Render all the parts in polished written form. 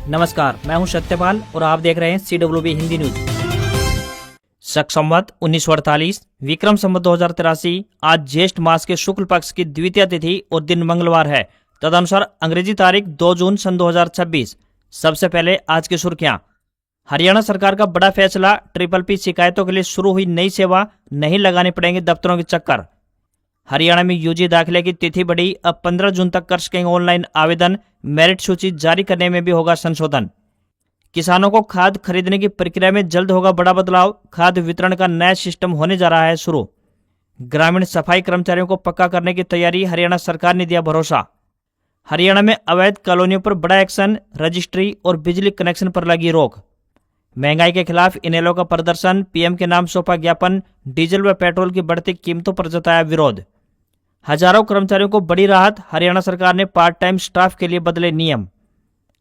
नमस्कार, मैं हूं सत्यपाल और आप देख रहे हैं CWB हिंदी न्यूज। शक संवत 1948 विक्रम संवत 2083 आज ज्येष्ठ मास के शुक्ल पक्ष की द्वितीय तिथि और दिन मंगलवार है। तदनुसार अंग्रेजी तारीख 2 जून सन 2026। सबसे पहले आज की सुर्खियां। हरियाणा सरकार का बड़ा फैसला, PPP शिकायतों के लिए शुरू हुई नई सेवा, नहीं लगाने पड़ेंगे दफ्तरों के चक्कर। हरियाणा में UG दाखिले की तिथि बढ़ी, अब 15 जून तक कर सकेंगे ऑनलाइन आवेदन। मेरिट सूची जारी करने में भी होगा संशोधन। किसानों को खाद खरीदने की प्रक्रिया में जल्द होगा बड़ा बदलाव, खाद वितरण का नया सिस्टम होने जा रहा है शुरू। ग्रामीण सफाई कर्मचारियों को पक्का करने की तैयारी, हरियाणा सरकार ने दिया भरोसा। हरियाणा में अवैध कॉलोनियों पर बड़ा एक्शन, रजिस्ट्री और बिजली कनेक्शन पर लगी रोक। महंगाई के खिलाफ इनेलो का प्रदर्शन, PM के नाम सौंपा ज्ञापन, डीजल व पेट्रोल की बढ़ती कीमतों पर जताया विरोध। हजारों कर्मचारियों को बड़ी राहत, हरियाणा सरकार ने पार्ट टाइम स्टाफ के लिए बदले नियम।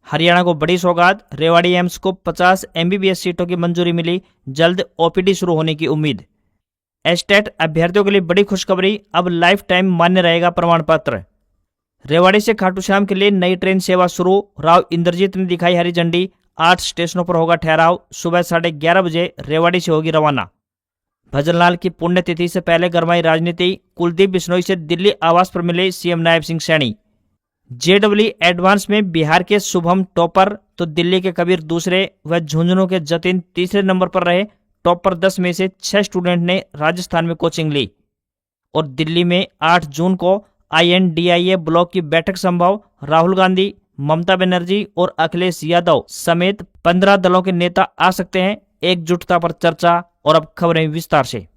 हरियाणा को बड़ी सौगात, रेवाड़ी एम्स को 50 MBBS सीटों की मंजूरी मिली, जल्द OPD शुरू होने की उम्मीद। एस्टेट अभ्यर्थियों के लिए बड़ी खुशखबरी, अब लाइफ टाइम मान्य रहेगा प्रमाण पत्र। रेवाड़ी से खाटू श्याम के लिए नई ट्रेन सेवा शुरू, राव इंद्रजीत ने दिखाई हरी झंडी। 8 स्टेशनों पर होगा ठहराव, सुबह 11:30 बजे रेवाड़ी से होगी रवाना। भजनलाल की पुण्यतिथि से पहले गरमाई राजनीति, कुलदीप बिश्नोई से दिल्ली आवास पर मिले CM Nayab Singh Saini. JEE advance में बिहार के शुभम टॉपर तो दिल्ली के कबीर दूसरे व झुंझुनू के जतिन तीसरे नंबर पर रहे। टॉपर 10 में से 6 स्टूडेंट ने राजस्थान में कोचिंग ली। और दिल्ली में 8 जून को INDIA ब्लॉक की बैठक संभव, राहुल गांधी, ममता बनर्जी और अखिलेश यादव समेत 15 दलों के नेता आ सकते हैं, एकजुटता पर चर्चा। और अब खबरें विस्तार से।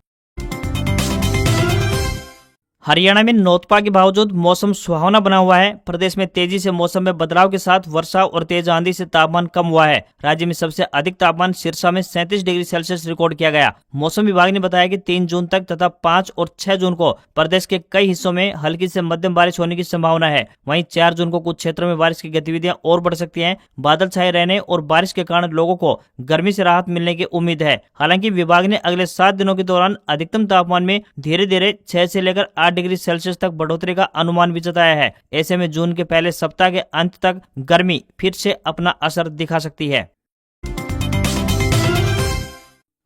हरियाणा में नौतपा के बावजूद मौसम सुहावना बना हुआ है। प्रदेश में तेजी से मौसम में बदलाव के साथ वर्षा और तेज आंधी से तापमान कम हुआ है। राज्य में सबसे अधिक तापमान सिरसा में 37 डिग्री सेल्सियस रिकॉर्ड किया गया। मौसम विभाग ने बताया कि 3 जून तक तथा 5 और 6 जून को प्रदेश के कई हिस्सों में हल्की से मध्यम बारिश होने की संभावना है। वहीं 4 जून को कुछ क्षेत्रों में बारिश की गतिविधियां और बढ़ सकती हैं। बादल छाए रहने और बारिश के कारण लोगों को गर्मी से राहत मिलने की उम्मीद है। हालांकि विभाग ने अगले 7 दिनों के दौरान अधिकतम तापमान में धीरे धीरे 6 से लेकर 8 डिग्री सेल्सियस तक बढ़ोतरी का अनुमान भी जताया है। ऐसे में जून के पहले सप्ताह के अंत तक गर्मी फिर से अपना असर दिखा सकती है।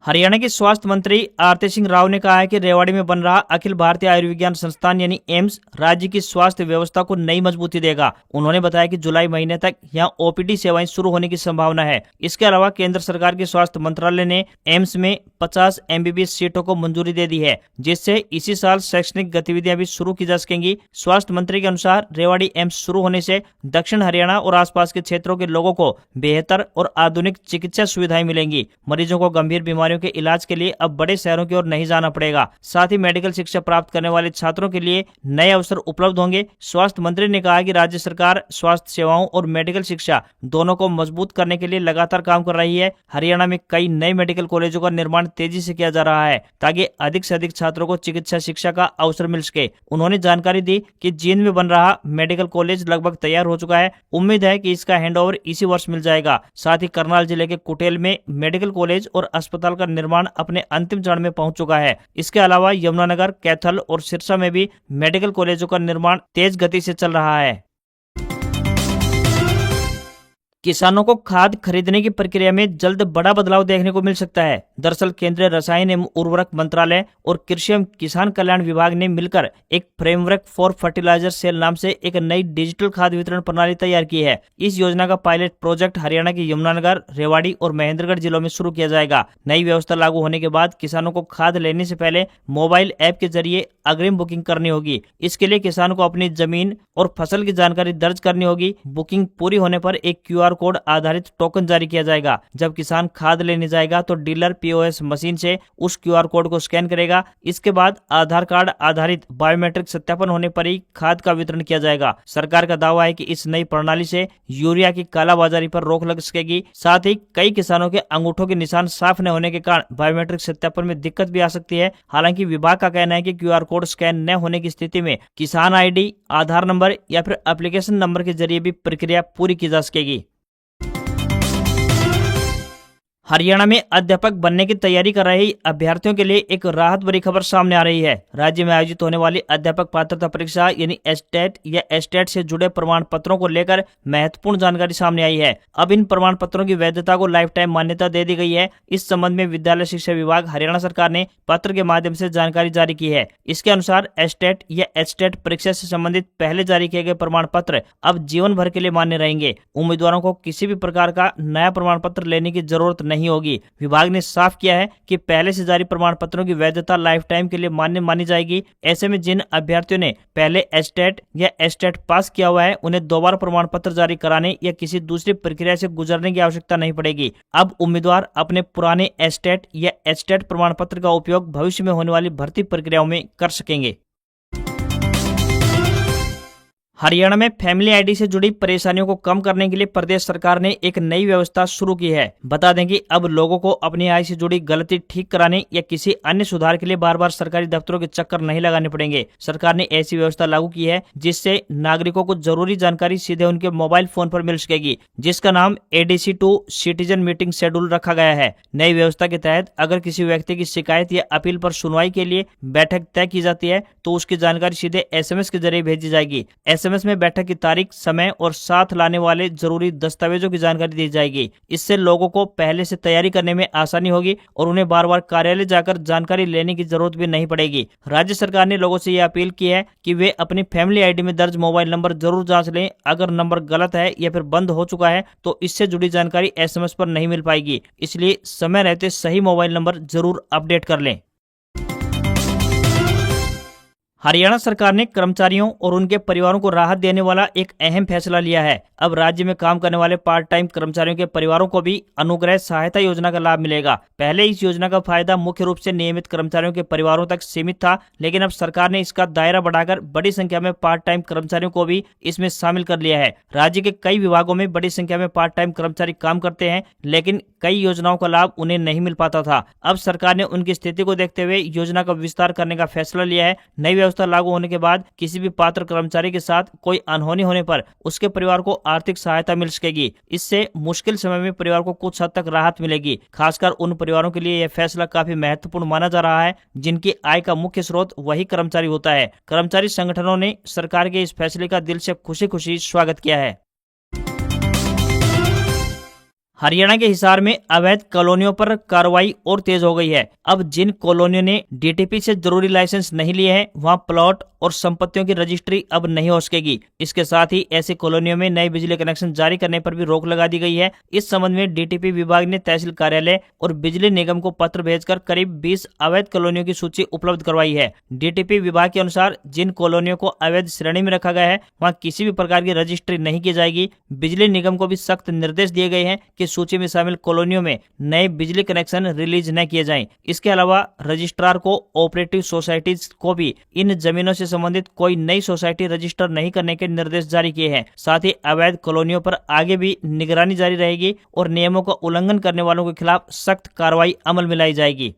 हरियाणा के स्वास्थ्य मंत्री आरती सिंह राव ने कहा है कि रेवाड़ी में बन रहा अखिल भारतीय आयुर्विज्ञान संस्थान यानी एम्स राज्य की स्वास्थ्य व्यवस्था को नई मजबूती देगा। उन्होंने बताया कि जुलाई महीने तक यहां OPD सेवाएं शुरू होने की संभावना है। इसके अलावा केंद्र सरकार के स्वास्थ्य मंत्रालय ने एम्स में 50 MBBS सीटों को मंजूरी दे दी है, जिससे इसी साल शैक्षणिक गतिविधियां भी शुरू की जा सकेंगी। स्वास्थ्य मंत्री के अनुसार रेवाड़ी एम्स शुरू होने से दक्षिण हरियाणा और आसपास के क्षेत्रों के लोगों को बेहतर और आधुनिक चिकित्सा सुविधाएं मिलेंगी। मरीजों को गंभीर बीमारियों के इलाज के लिए अब बड़े शहरों की ओर नहीं जाना पड़ेगा। साथ ही मेडिकल शिक्षा प्राप्त करने वाले छात्रों के लिए नए अवसर उपलब्ध होंगे। स्वास्थ्य मंत्री ने कहा कि राज्य सरकार स्वास्थ्य सेवाओं और मेडिकल शिक्षा दोनों को मजबूत करने के लिए लगातार काम कर रही है। हरियाणा में कई नए मेडिकल कॉलेजों का निर्माण तेजी से किया जा रहा है ताकि अधिक से अधिक छात्रों को चिकित्सा शिक्षा का अवसर मिल सके। उन्होंने जानकारी दी कि जींद में बन रहा मेडिकल कॉलेज लगभग तैयार हो चुका है। उम्मीद है कि इसका हैंडओवर इसी वर्ष मिल जाएगा। साथ ही करनाल जिले के कुटेल में मेडिकल कॉलेज और अस्पताल का निर्माण अपने अंतिम चरण में पहुंच चुका है। इसके अलावा यमुनानगर, कैथल और सिरसा में भी मेडिकल कॉलेजों का निर्माण तेज गति से चल रहा है। किसानों को खाद खरीदने की प्रक्रिया में जल्द बड़ा बदलाव देखने को मिल सकता है। दरअसल केंद्रीय रसायन एवं उर्वरक मंत्रालय और कृषि एवं किसान कल्याण विभाग ने मिलकर एक फ्रेमवर्क फॉर फर्टिलाइजर सेल नाम से एक नई डिजिटल खाद वितरण प्रणाली तैयार की है। इस योजना का पायलट प्रोजेक्ट हरियाणा के यमुनानगर, रेवाड़ी और महेंद्रगढ़ जिलों में शुरू किया जाएगा। नई व्यवस्था लागू होने के बाद किसानों को खाद लेने से पहले मोबाइल ऐप के जरिए अग्रिम बुकिंग करनी होगी। इसके लिए किसानों को अपनी जमीन और फसल की जानकारी दर्ज करनी होगी। बुकिंग पूरी होने पर एक QR कोड आधारित टोकन जारी किया जाएगा। जब किसान खाद लेने जाएगा तो डीलर POS मशीन से उस QR कोड को स्कैन करेगा। इसके बाद आधार कार्ड आधारित बायोमेट्रिक सत्यापन होने पर ही खाद का वितरण किया जाएगा। सरकार का दावा है कि इस नई प्रणाली से यूरिया की कालाबाजारी पर रोक लग सकेगी। साथ ही कई किसानों के अंगूठों के निशान साफ न होने के कारण बायोमेट्रिक सत्यापन में दिक्कत भी आ सकती है। हालांकि विभाग का कहना है कि QR कोड स्कैन न होने की स्थिति में किसान ID, आधार नंबर या फिर एप्लीकेशन नंबर के जरिए भी प्रक्रिया पूरी की जा सकेगी। हरियाणा में अध्यापक बनने की तैयारी कर रहे अभ्यर्थियों के लिए एक राहत भरी खबर सामने आ रही है। राज्य में आयोजित होने वाली अध्यापक पात्रता परीक्षा यानी एस्टेट या एस्टेट से जुड़े प्रमाण पत्रों को लेकर महत्वपूर्ण जानकारी सामने आई है। अब इन प्रमाण पत्रों की वैधता को लाइफ टाइम मान्यता दे दी गई है। इस संबंध में विद्यालय शिक्षा विभाग हरियाणा सरकार ने पत्र के माध्यम से जानकारी जारी की है। इसके अनुसार एस्टेट या एस्टेट परीक्षा से संबंधित पहले जारी किए गए प्रमाण पत्र अब जीवन भर के लिए मान्य रहेंगे। उम्मीदवारों को किसी भी प्रकार का नया प्रमाण पत्र लेने की जरूरत नहीं होगी। विभाग ने साफ किया है कि पहले से जारी प्रमाण पत्रों की वैधता लाइफ टाइम के लिए मान्य मानी जाएगी। ऐसे में जिन अभ्यर्थियों ने पहले एस्टेट या एस्टेट पास किया हुआ है उन्हें दोबारा प्रमाण पत्र जारी कराने या किसी दूसरी प्रक्रिया से गुजरने की आवश्यकता नहीं पड़ेगी। अब उम्मीदवार अपने पुराने एस्टेट या एस्टेट प्रमाण पत्र का उपयोग भविष्य में होने वाली भर्ती प्रक्रियाओं में कर सकेंगे। हरियाणा में फैमिली आईडी से जुड़ी परेशानियों को कम करने के लिए प्रदेश सरकार ने एक नई व्यवस्था शुरू की है। बता दें कि अब लोगों को अपनी आय से जुड़ी गलती ठीक कराने या किसी अन्य सुधार के लिए बार बार सरकारी दफ्तरों के चक्कर नहीं लगाने पड़ेंगे। सरकार ने ऐसी व्यवस्था लागू की है जिससे नागरिकों को जरूरी जानकारी सीधे उनके मोबाइल फोन पर मिल सकेगी, जिसका नाम ADC 2 सिटीजन मीटिंग शेड्यूल रखा गया है। नई व्यवस्था के तहत अगर किसी व्यक्ति की शिकायत या अपील पर सुनवाई के लिए बैठक तय की जाती है तो उसकी जानकारी सीधे SMS के जरिए भेजी जाएगी। SMS में बैठक की तारीख, समय और साथ लाने वाले जरूरी दस्तावेजों की जानकारी दी जाएगी। इससे लोगों को पहले से तैयारी करने में आसानी होगी और उन्हें बार बार कार्यालय जाकर जानकारी लेने की जरूरत भी नहीं पड़ेगी। राज्य सरकार ने लोगों से यह अपील की है कि वे अपनी फैमिली आईडी में दर्ज मोबाइल नंबर जरूर जांच लें। अगर नंबर गलत है या फिर बंद हो चुका है तो इससे जुड़ी जानकारी SMS पर नहीं मिल पाएगी। इसलिए समय रहते सही मोबाइल नंबर जरूर अपडेट कर लें। हरियाणा सरकार ने कर्मचारियों और उनके परिवारों को राहत देने वाला एक अहम फैसला लिया है। अब राज्य में काम करने वाले पार्ट टाइम कर्मचारियों के परिवारों को भी अनुग्रह सहायता योजना का लाभ मिलेगा। पहले इस योजना का फायदा मुख्य रूप से नियमित कर्मचारियों के परिवारों तक सीमित था, लेकिन अब सरकार ने इसका दायरा बढ़ाकर बड़ी संख्या में पार्ट टाइम कर्मचारियों को भी इसमें शामिल कर लिया है। राज्य के कई विभागों में बड़ी संख्या में पार्ट टाइम कर्मचारी काम करते हैं, लेकिन कई योजनाओं का लाभ उन्हें नहीं मिल पाता था। अब सरकार ने उनकी स्थिति को देखते हुए योजना का विस्तार करने का फैसला लिया है। नई व्यवस्था लागू होने के बाद किसी भी पात्र कर्मचारी के साथ कोई अनहोनी होने पर उसके परिवार को आर्थिक सहायता मिल सकेगी। इससे मुश्किल समय में परिवार को कुछ हद तक राहत मिलेगी। खासकर उन परिवारों के लिए यह फैसला काफी महत्वपूर्ण माना जा रहा है जिनकी आय का मुख्य स्रोत वही कर्मचारी होता है। कर्मचारी संगठनों ने सरकार के इस फैसले का दिल से खुशी स्वागत किया है। हरियाणा के हिसार में अवैध कॉलोनियों पर कार्रवाई और तेज हो गई है। अब जिन कॉलोनियों ने DTP से जरूरी लाइसेंस नहीं लिए हैं वहां प्लॉट और संपत्तियों की रजिस्ट्री अब नहीं हो सकेगी। इसके साथ ही ऐसी कॉलोनियों में नए बिजली कनेक्शन जारी करने पर भी रोक लगा दी गई है। इस संबंध में DTP विभाग ने तहसील कार्यालय और बिजली निगम को पत्र भेजकर करीब 20 अवैध कॉलोनियों की सूची उपलब्ध करवाई है। DTP विभाग के अनुसार जिन कॉलोनियों को अवैध श्रेणी में रखा गया है वहाँ किसी भी प्रकार की रजिस्ट्री नहीं की जाएगी। बिजली निगम को भी सख्त निर्देश दिए गए हैं कि सूची में शामिल कॉलोनियों में नए बिजली कनेक्शन रिलीज न किए जाएं। इसके अलावा रजिस्ट्रार को ऑपरेटिव सोसाइटीज को भी इन जमीनों से संबंधित कोई नई सोसाइटी रजिस्टर नहीं करने के निर्देश जारी किए हैं। साथ ही अवैध कॉलोनियों पर आगे भी निगरानी जारी रहेगी और नियमों का उल्लंघन करने वालों के खिलाफ सख्त कार्रवाई अमल में लाई जाएगी।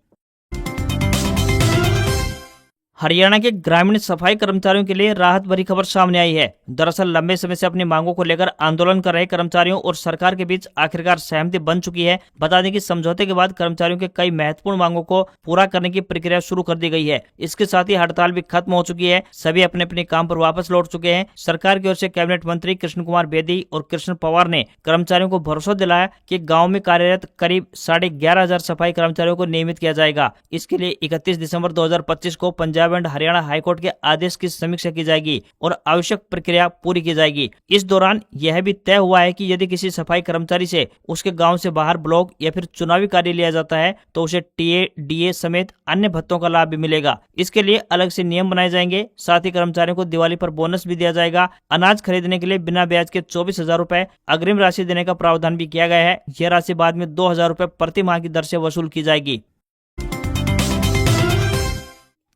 हरियाणा के ग्रामीण सफाई कर्मचारियों के लिए राहत भरी खबर सामने आई है। दरअसल लंबे समय से अपनी मांगों को लेकर आंदोलन कर रहे कर्मचारियों और सरकार के बीच आखिरकार सहमति बन चुकी है। बता दें कि समझौते के बाद कर्मचारियों के कई महत्वपूर्ण मांगों को पूरा करने की प्रक्रिया शुरू कर दी गई है। इसके साथ ही हड़ताल भी खत्म हो चुकी है। सभी अपने अपने काम पर वापस लौट चुके हैं। सरकार की ओर से कैबिनेट मंत्री कृष्ण कुमार बेदी और कृष्ण पवार ने कर्मचारियों को भरोसा दिलाया कि गाँव में कार्यरत करीब 11,500 सफाई कर्मचारियों को नियमित किया जाएगा। इसके लिए 31 दिसंबर 2025 को पंजाब एंड हरियाणा हाईकोर्ट के आदेश की समीक्षा की जाएगी और आवश्यक प्रक्रिया पूरी की जाएगी। इस दौरान यह भी तय हुआ है कि यदि किसी सफाई कर्मचारी से उसके गांव से बाहर ब्लॉक या फिर चुनावी कार्य लिया जाता है तो उसे TA, DA समेत अन्य भत्तों का लाभ भी मिलेगा। इसके लिए अलग से नियम बनाए जाएंगे। साथ ही कर्मचारियों को दिवाली पर बोनस भी दिया जाएगा। अनाज खरीदने के लिए बिना ब्याज के 24,000 रुपए अग्रिम राशि देने का प्रावधान भी किया गया है। यह राशि बाद में 2,000 रुपए प्रति माह की दर से वसूल की जाएगी।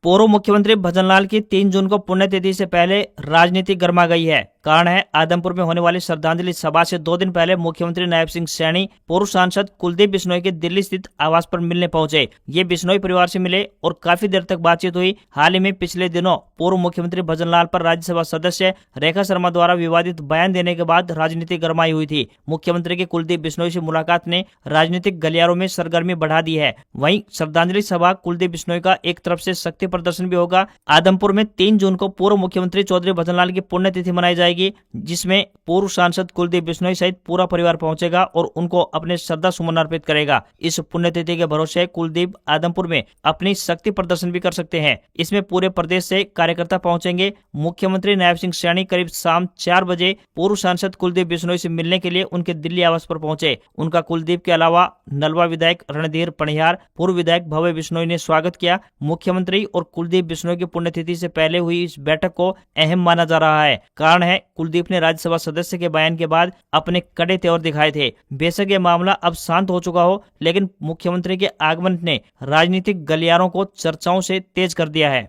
पूर्व मुख्यमंत्री भजनलाल की 3 जून को पुण्यतिथि से पहले राजनीति गर्मा गई है। कारण है आदमपुर में होने वाली श्रद्धांजलि सभा से 2 दिन पहले मुख्यमंत्री नायब सिंह सैनी पूर्व सांसद कुलदीप बिश्नोई के दिल्ली स्थित आवास पर मिलने पहुंचे। ये बिश्नोई परिवार से मिले और काफी देर तक बातचीत हुई। हाल ही में पिछले दिनों पूर्व मुख्यमंत्री भजनलाल पर राज्यसभा सदस्य रेखा शर्मा द्वारा विवादित बयान देने के बाद राजनीति गरमाई हुई थी। मुख्यमंत्री की कुलदीप बिश्नोई से मुलाकात ने राजनीतिक गलियारों में सरगर्मी बढ़ा दी है। वहीं श्रद्धांजलि सभा कुलदीप बिश्नोई का एक तरफ से शक्ति प्रदर्शन भी होगा। आदमपुर में 3 जून को पूर्व मुख्यमंत्री चौधरी भजनलाल की पुण्यतिथि मनाई जाएगी, जिसमें पूर्व सांसद कुलदीप बिश्नोई सहित पूरा परिवार पहुंचेगा और उनको अपने श्रद्धा सुमन अर्पित करेगा। इस पुण्यतिथि के भरोसे कुलदीप आदमपुर में अपनी शक्ति प्रदर्शन भी कर सकते हैं। इसमें पूरे प्रदेश से कार्यकर्ता पहुंचेंगे। मुख्यमंत्री नायब सिंह सैनी करीब शाम 4 बजे पूर्व सांसद कुलदीप बिश्नोई से मिलने के लिए उनके दिल्ली आवास पर पहुंचे। उनका कुलदीप के अलावा नलवा विधायक रणधीर पणियार, पूर्व विधायक भव्य बिश्नोई ने स्वागत किया। मुख्यमंत्री और कुलदीप बिश्नोई की पुण्यतिथि से पहले हुई इस बैठक को अहम माना जा रहा है। कारण है कुलदीप ने राज्यसभा सदस्य के बयान के बाद अपने कड़े तेवर दिखाए थे। बेशक ये मामला अब शांत हो चुका हो, लेकिन मुख्यमंत्री के आगमन ने राजनीतिक गलियारों को चर्चाओं से तेज कर दिया है।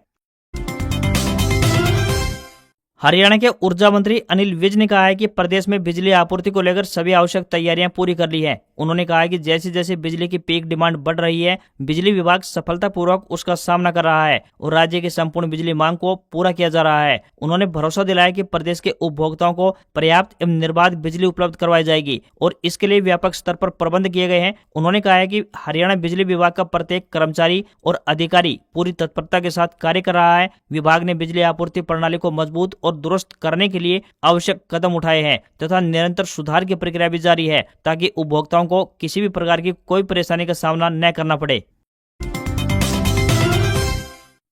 हरियाणा के ऊर्जा मंत्री अनिल विज ने कहा है कि प्रदेश में बिजली आपूर्ति को लेकर सभी आवश्यक तैयारियां पूरी कर ली है। उन्होंने कहा है कि जैसे जैसे बिजली की पीक डिमांड बढ़ रही है, बिजली विभाग सफलतापूर्वक उसका सामना कर रहा है और राज्य की संपूर्ण बिजली मांग को पूरा किया जा रहा है। उन्होंने भरोसा दिलाया कि प्रदेश के उपभोक्ताओं को पर्याप्त एवं निर्बाध बिजली उपलब्ध करवाई जाएगी और इसके लिए व्यापक स्तर पर प्रबंध किए गए हैं। उन्होंने कहा है कि हरियाणा बिजली विभाग का प्रत्येक कर्मचारी और अधिकारी पूरी तत्परता के साथ कार्य कर रहा है। विभाग ने बिजली आपूर्ति प्रणाली को मजबूत और दुरुस्त करने के लिए आवश्यक कदम उठाए हैं तथा निरंतर सुधार की प्रक्रिया भी जारी है, ताकि उपभोक्ताओं को किसी भी प्रकार की कोई परेशानी का सामना न करना पड़े।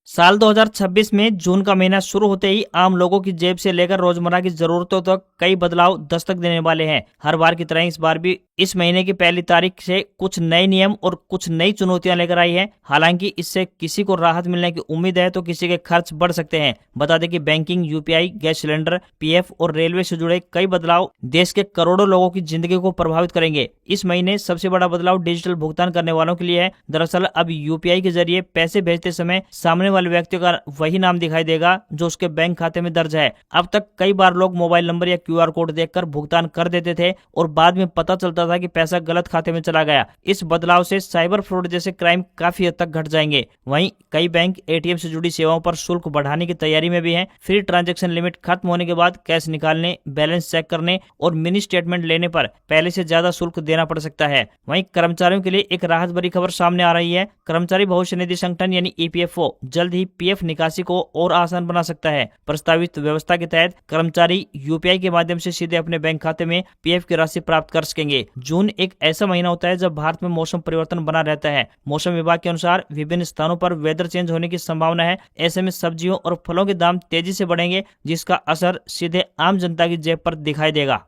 साल 2026 में जून का महीना शुरू होते ही आम लोगों की जेब से लेकर रोजमर्रा की जरूरतों तक कई बदलाव दस्तक देने वाले हैं। हर बार की तरह इस बार भी इस महीने की पहली तारीख से कुछ नए नियम और कुछ नई चुनौतियां लेकर आई हैं। हालांकि इससे किसी को राहत मिलने की उम्मीद है तो किसी के खर्च बढ़ सकते हैं। बता दें कि banking, UPI, gas cylinder, PF और रेलवे से जुड़े कई बदलाव देश के करोड़ों लोगों की जिंदगी को प्रभावित करेंगे। इस महीने सबसे बड़ा बदलाव डिजिटल भुगतान करने वालों के लिए है। दरअसल अब यूपीआई के जरिए पैसे भेजते समय सामने वाले व्यक्ति का वही नाम दिखाई देगा जो उसके बैंक खाते में दर्ज है। अब तक कई बार लोग मोबाइल नंबर या क्यूआर कोड देखकर भुगतान कर देते थे और बाद में पता चलता था कि पैसा गलत खाते में चला गया। इस बदलाव से साइबर फ्रॉड जैसे क्राइम काफी हद तक घट जाएंगे। वहीं कई बैंक एटीएम से जुड़ी सेवाओं पर शुल्क बढ़ाने की तैयारी में भी हैं। फ्री ट्रांजैक्शन लिमिट खत्म होने के बाद कैश निकालने, बैलेंस चेक करने और मिनी स्टेटमेंट लेने पर पहले से ज्यादा शुल्क देना पड़ सकता है। वहीं कर्मचारियों के लिए एक राहत भरी खबर सामने आ रही है। कर्मचारी भविष्य निधि संगठन यानी ईपीएफओ जल्द ही पीएफ निकासी को और आसान बना सकता है। प्रस्तावित व्यवस्था के तहत कर्मचारी यूपीआई के माध्यम से सीधे अपने बैंक खाते में पीएफ की राशि प्राप्त कर सकेंगे। जून एक ऐसा महीना होता है जब भारत में मौसम परिवर्तन बना रहता है। मौसम विभाग के अनुसार विभिन्न स्थानों पर वेदर चेंज होने की संभावना है। ऐसे में सब्जियों और फलों के दाम तेजी से बढ़ेंगे, जिसका असर सीधे आम जनता की जेब पर दिखाई देगा।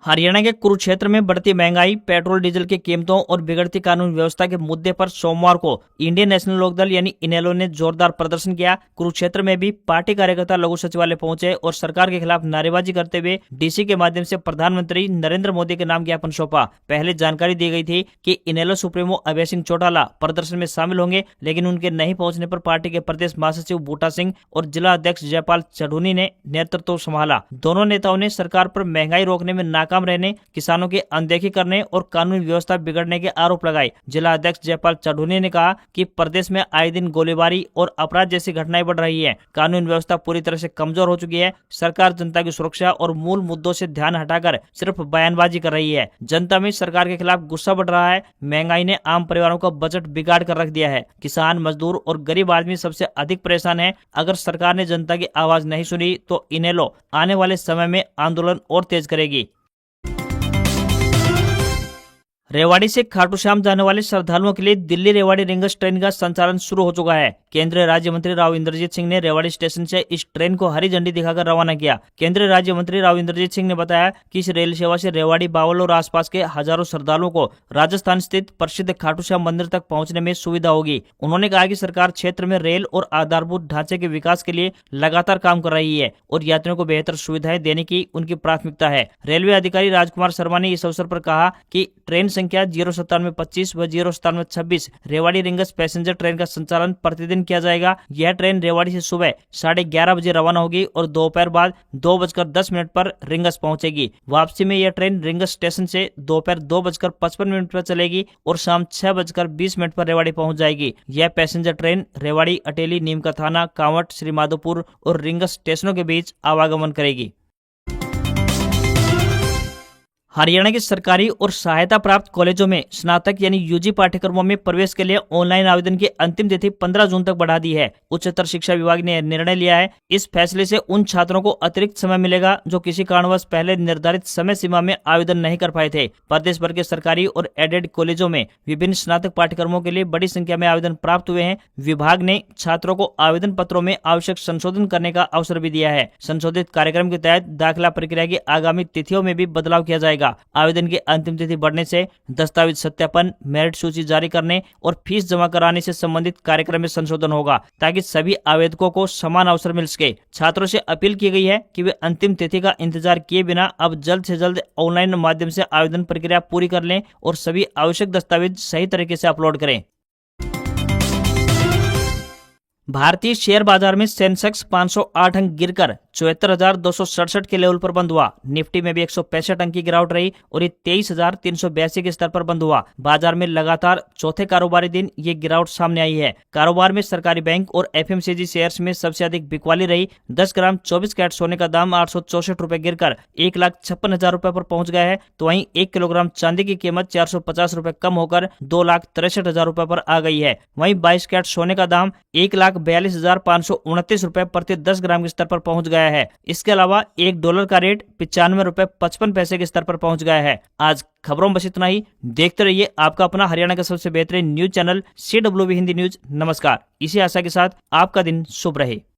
हरियाणा के कुरुक्षेत्र में बढ़ती महंगाई, पेट्रोल डीजल की कीमतों और बिगड़ती कानून व्यवस्था के मुद्दे पर सोमवार को इंडियन नेशनल लोकदल यानी इनेलो ने जोरदार प्रदर्शन किया। कुरुक्षेत्र में भी पार्टी कार्यकर्ता लघु सचिवालय पहुंचे और सरकार के खिलाफ नारेबाजी करते हुए डीसी के माध्यम से प्रधानमंत्री नरेंद्र मोदी के नाम ज्ञापन सौंपा। पहले जानकारी दी गई थी कि इनेलो सुप्रीमो अभय सिंह चौटाला प्रदर्शन में शामिल होंगे, लेकिन उनके नहीं पहुंचने पर पार्टी के प्रदेश महासचिव बूटा सिंह और जिला अध्यक्ष जयपाल चढ़ूनी ने नेतृत्व संभाला। दोनों नेताओं ने सरकार पर महंगाई रोकने में नाकाम रहने, किसानों की अनदेखी करने और कानूनी व्यवस्था बिगड़ने के आरोप लगाए। जिला अध्यक्ष जयपाल चढ़ूनी ने कहा कि प्रदेश में आए दिन गोलीबारी और अपराध जैसी घटनाएं बढ़ रही है। कानून व्यवस्था पूरी तरह से कमजोर हो चुकी है। सरकार जनता की सुरक्षा और मूल मुद्दों से ध्यान हटाकर सिर्फ बयानबाजी कर रही है। जनता में सरकार के खिलाफ गुस्सा बढ़ रहा है। महंगाई ने आम परिवारों का बजट बिगाड़ कर रख दिया है। किसान, मजदूर और गरीब आदमी सबसे अधिक परेशान है। अगर सरकार ने जनता की आवाज नहीं सुनी तो इनेलो आने वाले समय में आंदोलन और तेज करेगी। रेवाड़ी से खाटू श्याम जाने वाले श्रद्धालुओं के लिए दिल्ली रेवाड़ी रिंगस ट्रेन का संचालन शुरू हो चुका है। केंद्रीय राज्य मंत्री राव इंद्रजीत सिंह ने रेवाड़ी स्टेशन से इस ट्रेन को हरी झंडी दिखाकर रवाना किया। केंद्रीय राज्य मंत्री राव इंद्रजीत सिंह ने बताया कि इस रेल सेवा से रेवाड़ी, बावल और आसपास के हजारों श्रद्धालुओं को राजस्थान स्थित प्रसिद्ध खाटू श्याम मंदिर तक पहुंचने में सुविधा होगी। उन्होंने कहा कि सरकार क्षेत्र में रेल और आधारभूत ढांचे के विकास के लिए लगातार काम कर रही है और यात्रियों को बेहतर सुविधाएं देने की उनकी प्राथमिकता है। रेलवे अधिकारी राजकुमार शर्मा ने इस अवसर पर कहा कि ट्रेन संख्या 09725 व 09726 रेवाड़ी रिंगस पैसेंजर ट्रेन का संचालन प्रतिदिन किया जाएगा। यह ट्रेन रेवाड़ी से सुबह 11:30 बजे रवाना होगी और दोपहर बाद 2:10 पर रिंगस पहुंचेगी। वापसी में यह ट्रेन रिंगस स्टेशन से दोपहर 2:55 पर चलेगी और शाम 6:20 पर रेवाड़ी पहुंच जाएगी। यह पैसेंजर ट्रेन रेवाड़ी, अटेली, नीम का थाना, कांवट, श्रीमाधोपुर और रिंगस स्टेशनों के बीच आवागमन करेगी। हरियाणा के सरकारी और सहायता प्राप्त कॉलेजों में स्नातक यानी यूजी पाठ्यक्रमों में प्रवेश के लिए ऑनलाइन आवेदन की अंतिम तिथि 15 जून तक बढ़ा दी है। उच्चतर शिक्षा विभाग ने निर्णय लिया है। इस फैसले से उन छात्रों को अतिरिक्त समय मिलेगा जो किसी कारणवश पहले निर्धारित समय सीमा में आवेदन नहीं कर पाए थे। प्रदेश भर के सरकारी और एडेड कॉलेजों में विभिन्न स्नातक पाठ्यक्रमों के लिए बड़ी संख्या में आवेदन प्राप्त हुए हैं। विभाग ने छात्रों को आवेदन पत्रों में आवश्यक संशोधन करने का अवसर भी दिया है। संशोधित कार्यक्रम के तहत दाखिला प्रक्रिया की आगामी तिथियों में भी बदलाव किया जाएगा। आवेदन की अंतिम तिथि बढ़ने से दस्तावेज सत्यापन, मेरिट सूची जारी करने और फीस जमा कराने से संबंधित कार्यक्रम में संशोधन होगा ताकि सभी आवेदकों को समान अवसर मिल सके। छात्रों से अपील की गई है कि वे अंतिम तिथि का इंतजार किए बिना अब जल्द से जल्द ऑनलाइन माध्यम से आवेदन प्रक्रिया पूरी कर लें और सभी आवश्यक दस्तावेज सही तरीके से अपलोड करें। भारतीय शेयर बाजार में सेंसेक्स 508 अंक गिरकर 74,267 के लेवल पर बंद हुआ। निफ्टी में भी 165 अंक की गिरावट रही और ये 23,382 के स्तर पर बंद हुआ। बाजार में लगातार चौथे कारोबारी दिन ये गिरावट सामने आई है। कारोबार में सरकारी बैंक और एफएमसीजी शेयर्स में सबसे अधिक बिकवाली रही। 10 ग्राम 24 कैरेट सोने का दाम 864 रुपए गिरकर 1,56,000 रुपए पर पहुंच गया है, तो वहीं 1 किलोग्राम चांदी की कीमत 450 रुपए कम होकर 2,63,000 रुपए पर आ गई है। वहीं 22 कैरेट सोने का दाम 1,42,529 रुपए प्रति 10 ग्राम के स्तर पर पहुंच गया है। इसके अलावा $1 का रेट 95 रुपए 55 पैसे के स्तर पर पहुंच गया है। आज खबरों में बस इतना ही। देखते रहिए आपका अपना हरियाणा का सबसे बेहतरीन news channel CWB Hindi news. नमस्कार। इसी आशा के साथ आपका दिन शुभ रहे।